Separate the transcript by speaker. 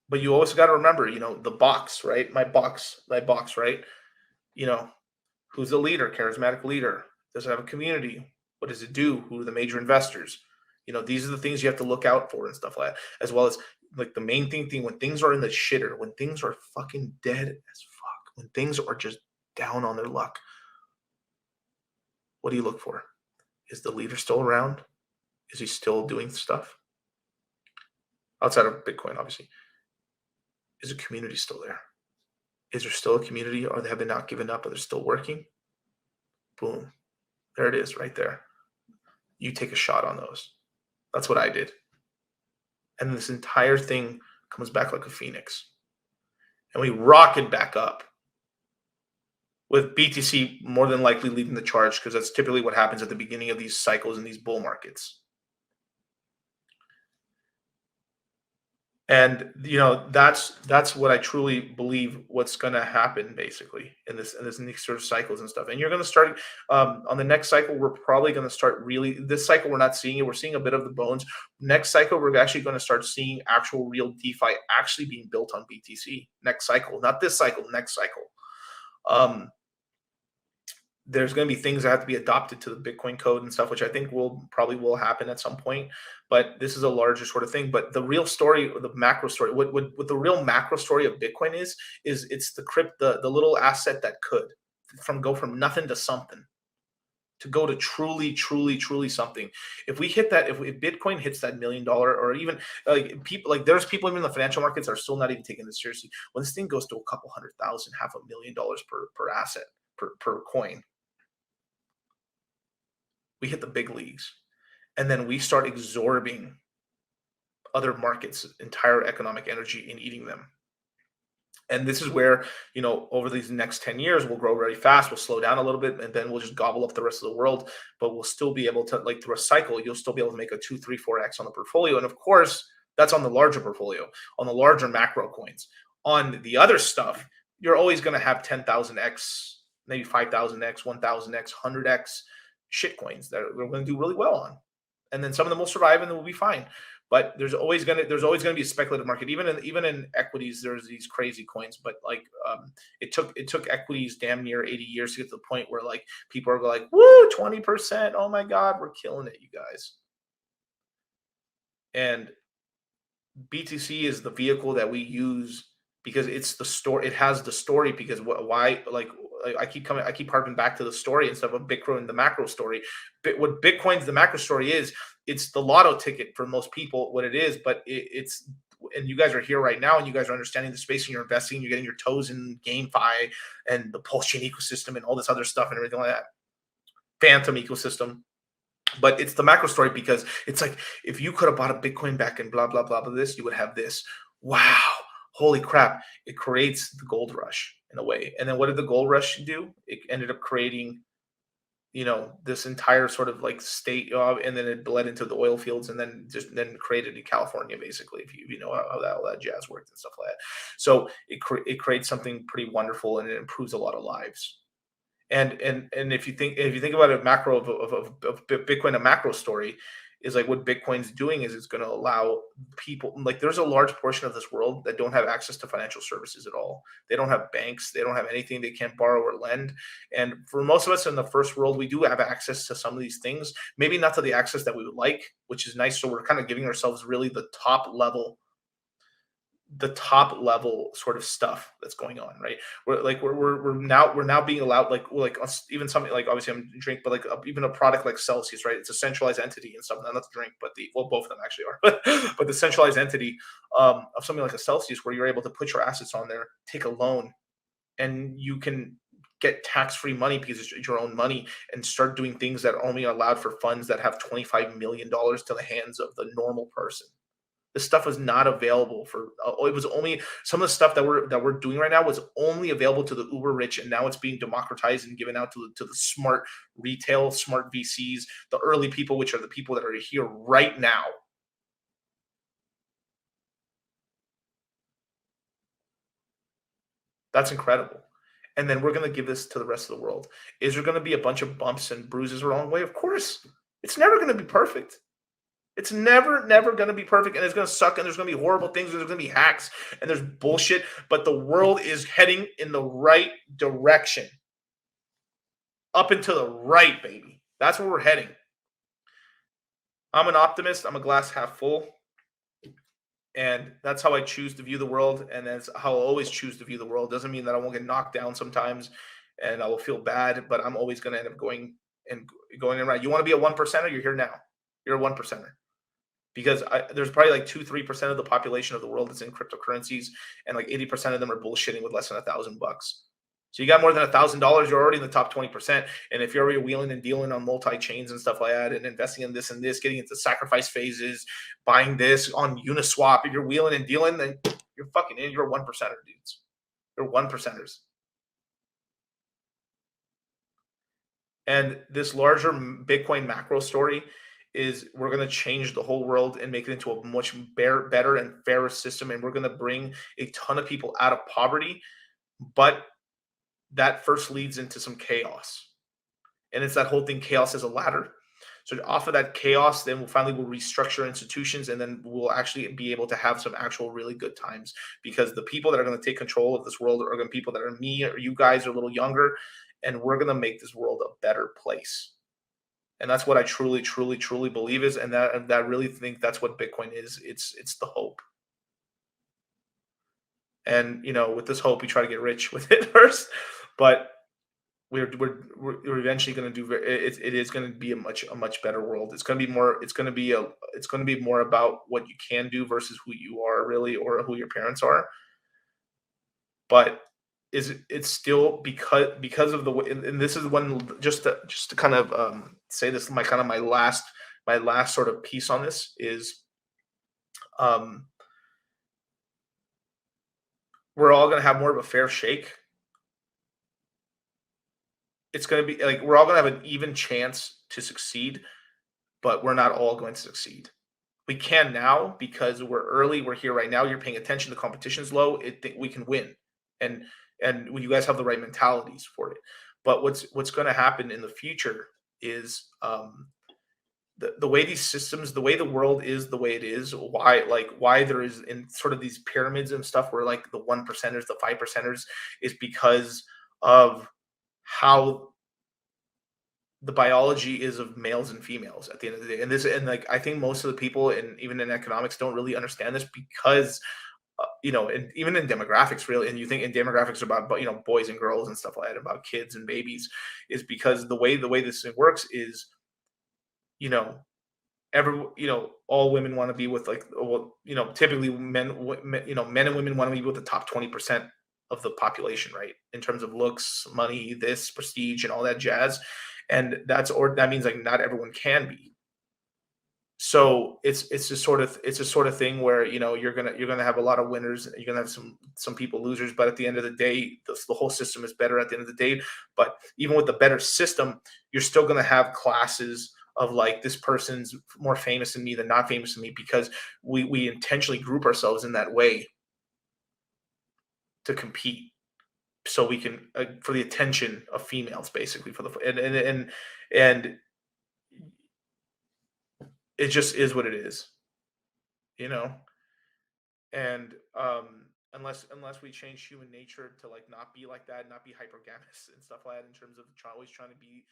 Speaker 1: But you always got to remember, the box, right? My box, right? You know, who's the leader? Charismatic leader. Does it have a community? What does it do? Who are the major investors? These are the things you have to look out for and stuff like that, as well as like the main thing when things are in the shitter, when things are fucking dead as fuck, when things are just down on their luck. What do you look for? Is the leader still around? Is he still doing stuff outside of Bitcoin? Obviously, is the community still there? Is there still a community? Or have they not given up? Are they still working? Boom, there it is, right there. You take a shot on those. That's what I did. And this entire thing comes back like a phoenix. And we rocket back up with BTC more than likely leading the charge, because that's typically what happens at the beginning of these cycles and these bull markets. And that's what I truly believe what's going to happen basically in this next sort of cycles and stuff. And you're going to start on the next cycle. We're probably going to start really this cycle. We're not seeing it. We're seeing a bit of the bones. Next cycle, we're actually going to start seeing actual real DeFi actually being built on BTC. Next cycle, not this cycle. Next cycle. There's going to be things that have to be adopted to the Bitcoin code and stuff, which I think will happen at some point. But this is a larger sort of thing. But the real story, or the macro story, what the real macro story of Bitcoin is it's the little asset that could go from nothing to something, to go to truly, truly, truly something. If we hit that, if Bitcoin hits that $1 million, or even like people, like there's people even in the financial markets are still not even taking this seriously. When this thing goes to a couple $100,000, $500,000 per asset, per coin, we hit the big leagues, and then we start absorbing other markets' entire economic energy and eating them. And this is where, over these next 10 years, we'll grow very fast. We'll slow down a little bit, and then we'll just gobble up the rest of the world. But we'll still be able to, like through a cycle, you'll still be able to make a 2, 3, 4x on the portfolio. And of course, that's on the larger portfolio, on the larger macro coins. On the other stuff, you're always going to have 10,000x, maybe 5,000x, 1,000x, 100x shit coins that we're going to do really well on. And then some of them will survive and they will be fine. But there's always going to be a speculative market. Even in equities, there's these crazy coins. But like it took equities damn near 80 years to get to the point where like people are like, woo, 20%. Oh my God, we're killing it, you guys. And BTC is the vehicle that we use because it's the story. It has the story because why? Like I keep harping back to the story instead of Bitcoin, the macro story. But what Bitcoin's the macro story is, it's the lotto ticket for most people. What it is, but it's. And you guys are here right now, and you guys are understanding the space, and you're investing. You're getting your toes in GameFi and the Pulse chain ecosystem and all this other stuff and everything like that. Phantom ecosystem. But it's the macro story because it's like if you could have bought a Bitcoin back and blah blah blah blah this, you would have this. Wow, holy crap! It creates the gold rush in a way. And then what did the gold rush do? It ended up creating, this entire sort of like state, and then it bled into the oil fields, and then created in California, basically. If you know how all that jazz worked and stuff like that. So it creates something pretty wonderful, and it improves a lot of lives. And if you think about a macro of Bitcoin, a macro story is like what Bitcoin's doing is it's going to allow people, like there's a large portion of this world that don't have access to financial services at all. They don't have banks. They don't have anything. They can't borrow or lend. And for most of us in the first world, we do have access to some of these things, maybe not to the access that we would like, which is nice. So we're kind of giving ourselves really the top level sort of stuff that's going on, right? We're now being allowed, like us, even something like, obviously I'm drink, but like even a product like Celsius, right? It's a centralized entity and stuff. Not the drink, but both of them actually are, but the centralized entity of something like a Celsius, where you're able to put your assets on there, take a loan, and you can get tax-free money because it's your own money, and start doing things that are only allowed for funds that have $25 million to the hands of the normal person. This stuff was not available for. It was only some of the stuff that we're doing right now was only available to the uber rich, and now it's being democratized and given out to the smart retail, smart VCs, the early people, which are the people that are here right now. That's incredible. And then we're going to give this to the rest of the world. Is there going to be a bunch of bumps and bruises along the way? Of course. It's never going to be perfect. It's never going to be perfect, and it's going to suck, and there's going to be horrible things, and there's going to be hacks, and there's bullshit. But the world is heading in the right direction, up and to the right, baby. That's where we're heading. I'm an optimist. I'm a glass half full, and that's how I choose to view the world, and that's how I'll always choose to view the world. Doesn't mean that I won't get knocked down sometimes, and I will feel bad, but I'm always going to end up and going in right. You want to be a 1%er? You're here now. You're a 1%er. Because there's probably like 2-3% of the population of the world that's in cryptocurrencies, and like 80% of them are bullshitting with less than $1,000. So you got more than $1,000, you're already in the top 20%. And if you're already wheeling and dealing on multi chains and stuff like that, and investing in this and this, getting into sacrifice phases, buying this on Uniswap, if you're wheeling and dealing, then you're fucking in. You're a 1%er, dudes. You're 1%ers. And this larger Bitcoin macro story is we're going to change the whole world and make it into a much better and fairer system. And we're going to bring a ton of people out of poverty. But that first leads into some chaos. And it's that whole thing, chaos is a ladder. So off of that chaos, then we'll restructure institutions, and then we'll actually be able to have some actual really good times, because the people that are going to take control of this world are going to be people that are me or you guys are a little younger, and we're going to make this world a better place. And that's what I truly, truly, truly believe is, and that I really think that's what Bitcoin is. It's the hope. And with this hope, we try to get rich with it first, but we're eventually going to do. It is going to be a much better world. It's going to be more. It's going to be more about what you can do versus who you are really, or who your parents are. But it's still because of the way, and this is one, just to kind of say this, my last sort of piece on this is, um we're all going to have more of a fair shake. It's going to be like we're all going to have an even chance to succeed, but we're not all going to succeed. We can now because we're early. We're here right now. You're paying attention. The competition's low. We can win, and when you guys have the right mentalities for it. But what's going to happen in the future is, the way these systems, the way the world is the way it is. Why there is in sort of these pyramids and stuff where like the 1%ers, the 5%ers, is because of how the biology is of males and females at the end of the day. And like I think most of the people, and even in economics, don't really understand this, because and even in demographics, really, and you think in demographics about boys and girls and stuff like that, about kids and babies, is because the way this thing works is, you know all women want to be with, like, well, typically men and women want to be with the top 20% of the population, right, in terms of looks, money, this prestige, and all that jazz. And that means like not everyone can be. So it's a sort of thing where you're gonna have a lot of winners, you're gonna have some people losers, but at the end of the day, the whole system is better at the end of the day. But even with the better system, you're still gonna have classes of, like, this person's more famous than me than not famous than me, because we intentionally group ourselves in that way to compete, so we can, for the attention of females, basically, for the and it just is what it is, you know and unless we change human nature to, like, not be like that, not be hypergamous and stuff like that, in terms of always trying to be